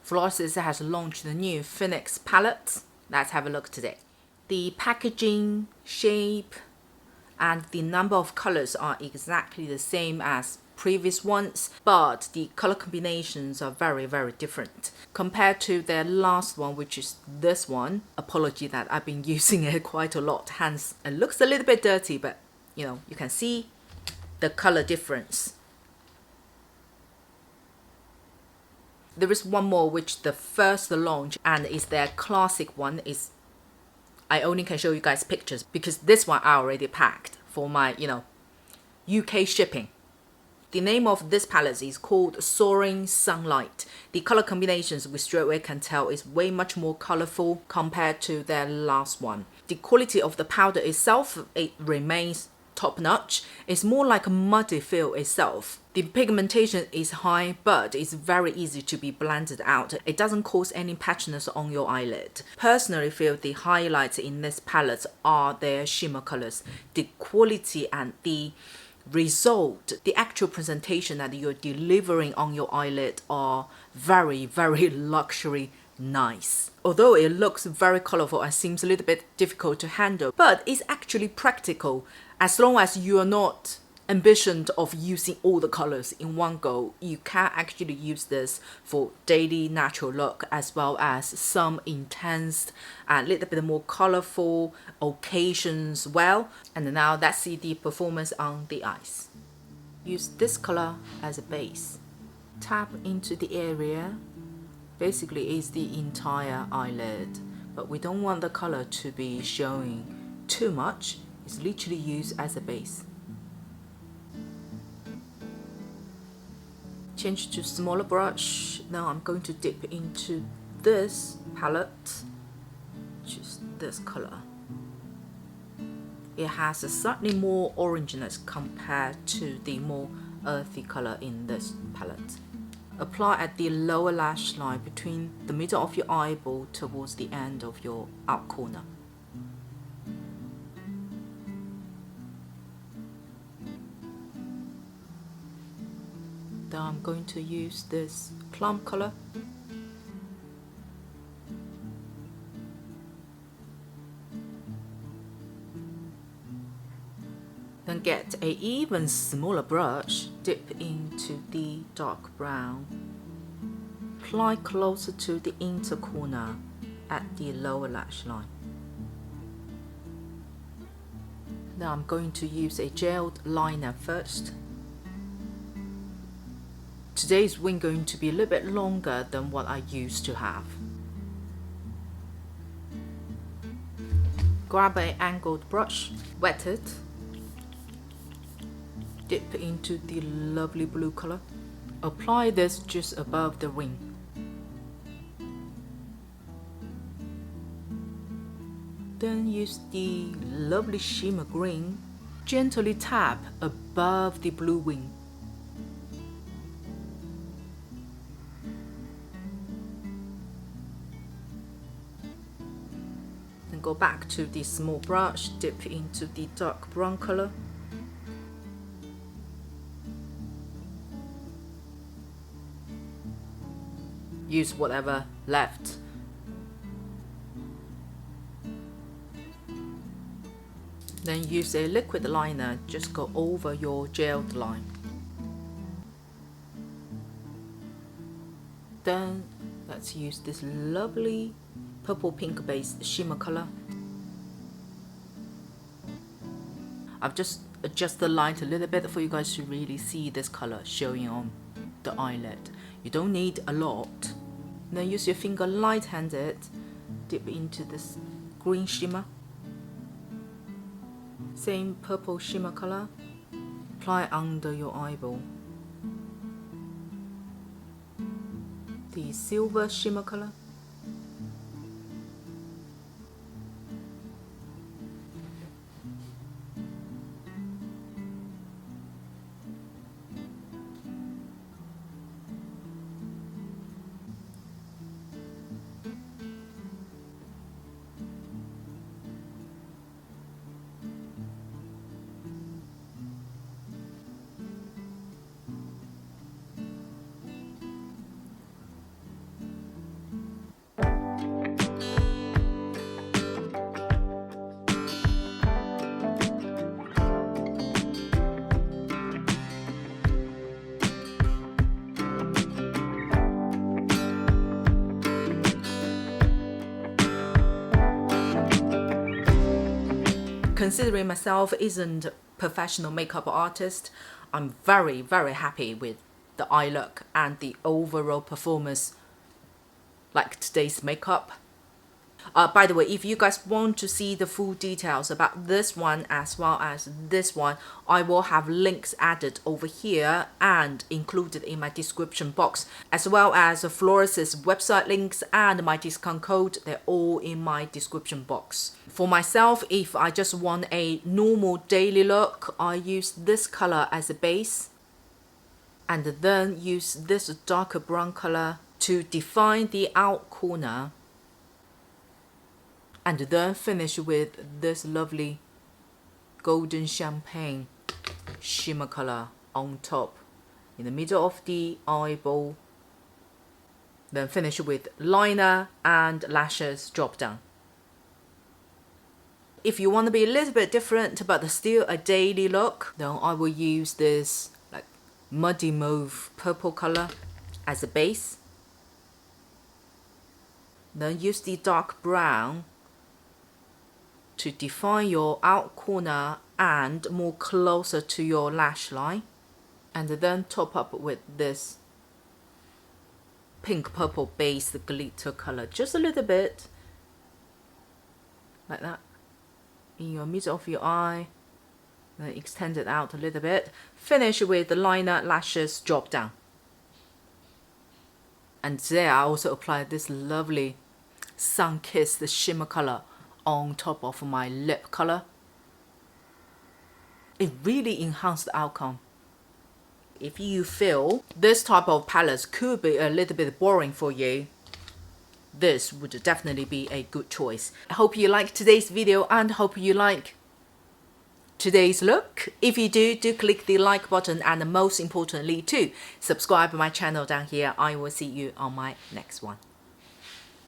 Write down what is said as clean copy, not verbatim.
Florasis has launched the new Phoenix palette. Let's have a look today. The packaging, shape, and the number of colors are exactly the same as previous ones, but the color combinations are very different compared to their last one, which is this one. Apology that I've been using it quite a lot, hence it looks a little bit dirty, but you know, you can see the color difference. There is one more which the first launch and is their classic one. Is I only can show you guys pictures because this one I already packed for my, you know, UK shipping. The name of this palette is called Soaring Sunlight. The color combinations we straight away can tell is way much more colorful compared to their last one. The quality of the powder itself, it remains top notch. It's more like a muddy feel itself. The pigmentation is high, but it's very easy to be blended out. It doesn't cause any patchiness on your eyelid. Personally feel the highlights in this palette are their shimmer colors. The quality and the result, the actual presentation that you're delivering on your eyelid are very luxury nice. Although it looks very colorful and seems a little bit difficult to handle, but it's actually practical as long as you are not ambitioned of using all the colors in one go. You can actually use this for daily natural look as well as some intense and a little bit more colorful occasions well. And now let's see the performance on the eyes. Use this color as a base. Tap into the area. Basically is the entire eyelid, but we don't want the color to be showing too much. It's literally used as a base. Change to smaller brush. Now I'm going to dip into this palette, which is this color. It has a slightly more orangeness compared to the more earthy color in this palette. Apply at the lower lash line between the middle of your eyeball towards the end of your out corner. Then I'm going to use this plum color. Then get an even smaller brush, dip into the dark brown. Apply closer to the inner corner at the lower lash line. Now I'm going to use a gelled liner first. Today's wing going to be a little bit longer than what I used to have. Grab an angled brush, wet it, dip into the lovely blue color. Apply this just above the wing. Then use the lovely shimmer green, gently tap above the blue wing. Then go back to the small brush, dip into the dark brown color. Use whatever left. Then use a liquid liner, just go over your gelled line. Then let's use this lovely purple pink based shimmer color. I've just adjusted the light a little bit for you guys to really see this color showing on the eyelid. You don't need a lot. Then use your finger light-handed, dip into this green shimmer. Same purple shimmer color. Apply under your eyeball. The silver shimmer color. considering myself isn't a professional makeup artist, I'm very, very happy with the eye look and the overall performance like today's makeup. By the way, if you guys want to see the full details about this one as well as this one, I will have links added over here and included in my description box, as well as Florasis website links and my discount code. They're all in my description box. For myself, if I just want a normal daily look, I use this color as a base and then use this darker brown color to define the out corner, and then finish with this lovely golden champagne shimmer color on top in the middle of the eyeball. Then finish with liner and lashes drop down. If you want to be a little bit different but still a daily look, then I will use this like muddy mauve purple color as a base. Then use the dark brown to define your out corner and more closer to your lash line, and then top up with this pink purple base glitter color, just a little bit like that in your middle of your eye, then extend it out a little bit. Finish with the liner, lashes drop down, and there I also applied this lovely sun-kissed shimmer color on top of my lip color. It really enhanced the outcome. If you feel this type of palettes could be a little bit boring for you, this would definitely be a good choice. I hope you liked today's video and hope you like today's look. If you do click the like button, and most importantly subscribe to my channel down here. I will see you on my next one.